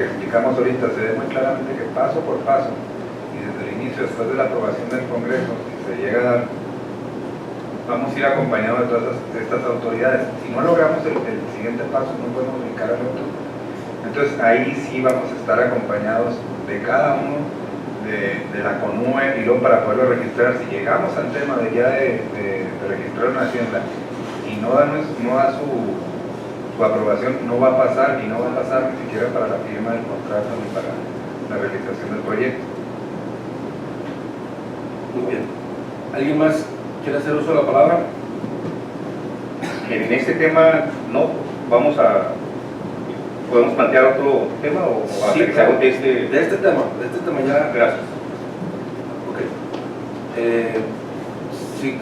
explicamos ahorita, se ve muy claramente que paso por paso, y desde el inicio, después de la aprobación del Congreso, si se llega a dar, vamos a ir acompañados de todas estas autoridades. Si no logramos el siguiente paso, no podemos brincar al otro. Entonces ahí sí vamos a estar acompañados de cada uno de la CONUE, y luego para poderlo registrar, si llegamos al tema de ya de registrar una hacienda y no da su aprobación, no va a pasar, y no va a pasar ni siquiera para la firma del contrato ni para la realización del proyecto. Muy bien. ¿Alguien más quiere hacer uso de la palabra? En este tema no, ¿podemos plantear otro tema o Sí, que se agote este? De este tema ya. Gracias. Ok.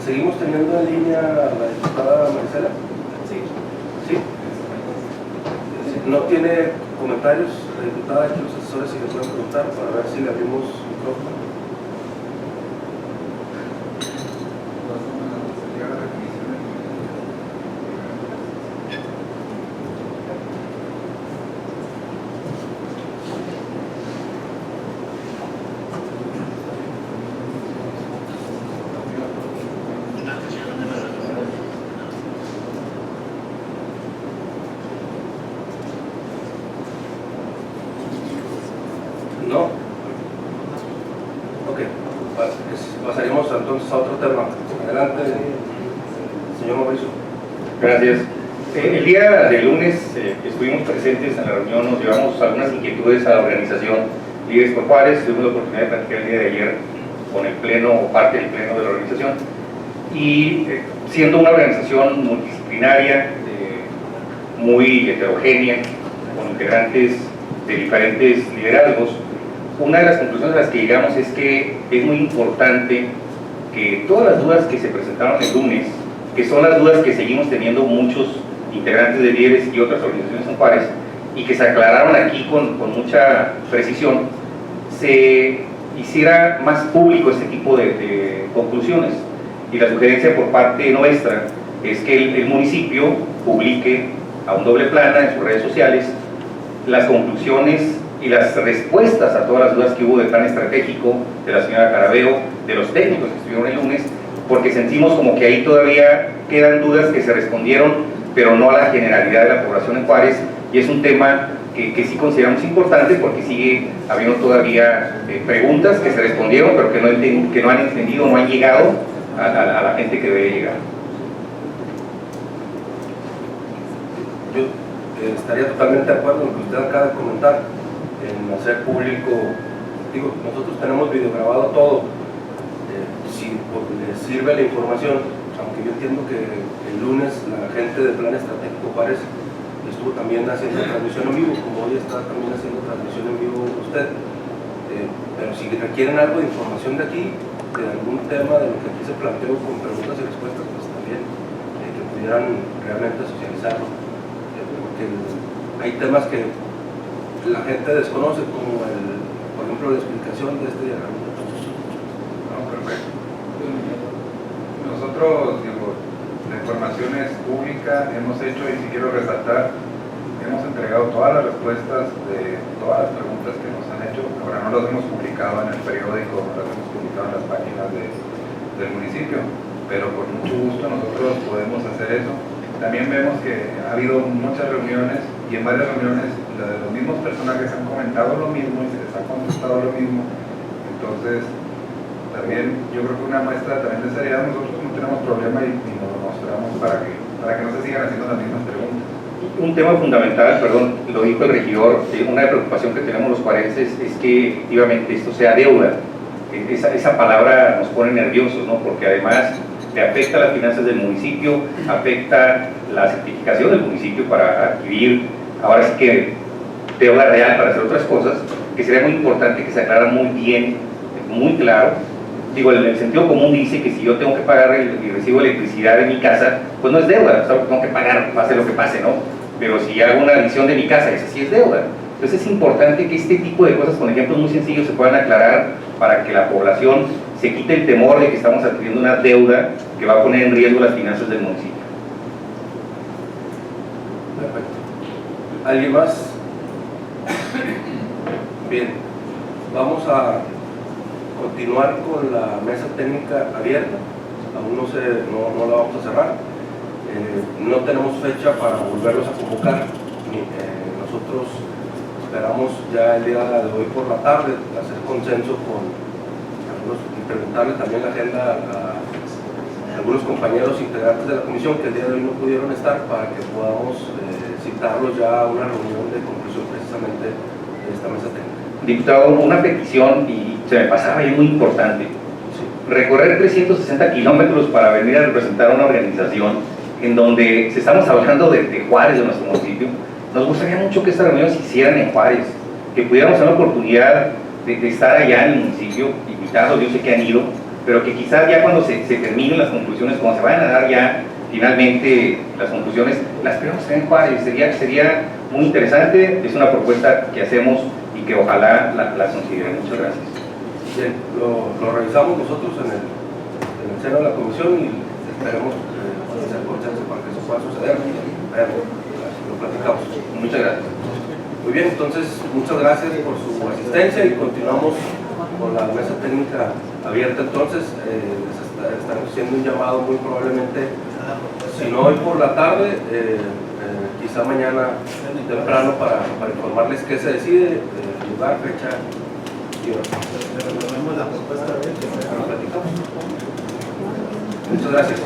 ¿Seguimos teniendo en línea a la diputada Marisela? Sí. ¿Sí? ¿No tiene comentarios la diputada? Aquí los asesores si le pueden preguntar para ver si le abrimos micrófono. ¿No? Ok, pasaríamos entonces a otro tema. Adelante, señor Mauricio. Gracias. El día de lunes estuvimos presentes en la reunión, nos llevamos algunas inquietudes a la organización Líderes por Juárez. Tuvimos la oportunidad de platicar el día de ayer con el pleno o parte del pleno de la organización, y siendo una organización multidisciplinaria, muy heterogénea, con integrantes de diferentes liderazgos, una de las conclusiones a las que llegamos es que es muy importante que todas las dudas que se presentaron el lunes, que son las dudas que seguimos teniendo muchos integrantes de Líderes y otras organizaciones en Juárez, y que se aclararon aquí con mucha precisión, se hiciera más público este tipo de conclusiones. Y la sugerencia por parte nuestra es que el municipio publique a un doble plana en sus redes sociales las conclusiones y las respuestas a todas las dudas que hubo del plan estratégico de la señora Carabeo, de los técnicos que estuvieron el lunes, porque sentimos como que ahí todavía quedan dudas que se respondieron, pero no a la generalidad de la población en Juárez, y es un tema que sí consideramos importante porque sigue habiendo todavía preguntas que se respondieron, pero que no han entendido, no han llegado a la gente que debe llegar. Yo estaría totalmente de acuerdo en lo que usted acaba de comentar, en hacer público. Digo, nosotros tenemos videograbado todo. Si les sirve la información, aunque yo entiendo que el lunes la gente del Plan Estratégico Juárez estuvo también haciendo transmisión en vivo, como hoy está también haciendo transmisión en vivo usted. Pero si requieren algo de información de aquí, de algún tema de lo que aquí se planteó con preguntas y respuestas, pues también que pudieran realmente socializarlo. Porque hay temas que la gente desconoce, como por ejemplo la explicación de este diagrama. No, perfecto. Nosotros, digo, la información es pública, hemos hecho, y si quiero resaltar, hemos entregado todas las respuestas de todas las preguntas que nos han hecho. Ahora no las hemos publicado en el periódico, no las hemos publicado en las páginas del municipio, pero por mucho gusto nosotros podemos hacer eso. También vemos que ha habido muchas reuniones, y en varias reuniones los mismos personajes han comentado lo mismo y se les ha contestado lo mismo. Entonces, también yo creo que una muestra también de seriedad, nosotros no tenemos problema y nos lo mostramos para que no se sigan haciendo las mismas preguntas. Un tema fundamental, perdón, lo dijo el regidor, una preocupación que tenemos los juarenses es que efectivamente esto sea deuda. Esa palabra nos pone nerviosos, ¿no? Porque además le afecta las finanzas del municipio, afecta la certificación del municipio para adquirir, ahora sí que deuda real para hacer otras cosas, que sería muy importante que se aclara muy bien, muy claro. Digo, el sentido común dice que si yo tengo que pagar y recibo electricidad en mi casa, pues no es deuda, o sea, tengo que pagar, pase lo que pase, ¿no? Pero si hago una adición de mi casa, esa sí es deuda. Entonces es importante que este tipo de cosas, con ejemplos muy sencillos, se puedan aclarar para que la población se quite el temor de que estamos adquiriendo una deuda que va a poner en riesgo las finanzas del municipio. Perfecto. ¿Alguien más? Bien, vamos a continuar con la mesa técnica abierta. Aún no la vamos a cerrar. No tenemos fecha para volverlos a convocar. Nosotros esperamos ya el día de hoy por la tarde hacer consenso con algunos y preguntarle también la agenda a algunos compañeros integrantes de la comisión que el día de hoy no pudieron estar, para que podamos citarlos ya a una reunión de conclusión precisamente de esta mesa técnica. Diputado, una petición, y se me pasaba ahí, muy importante. Recorrer 360 kilómetros para venir a representar a una organización en donde se estamos hablando de Juárez, de nuestro municipio. Nos gustaría mucho que estas reuniones se hicieran en Juárez, que pudiéramos tener la oportunidad de estar allá en el municipio, invitados, yo sé que han ido, pero que quizás ya cuando se terminen las conclusiones, cuando se vayan a dar ya finalmente las conclusiones, las podemos tener en Juárez. Sería muy interesante, es una propuesta que hacemos y que ojalá la consideren. Muchas gracias. Bien, lo revisamos nosotros en el seno de la comisión y esperemos hacer consenso para que eso pueda suceder. Lo platicamos. Muchas gracias. Muy bien, entonces muchas gracias por su asistencia y continuamos con la mesa técnica abierta. Entonces estamos haciendo un llamado muy probablemente, si no hoy por la tarde, quizá mañana temprano, para informarles qué se decide, lugar, fecha y hora. Muchas gracias.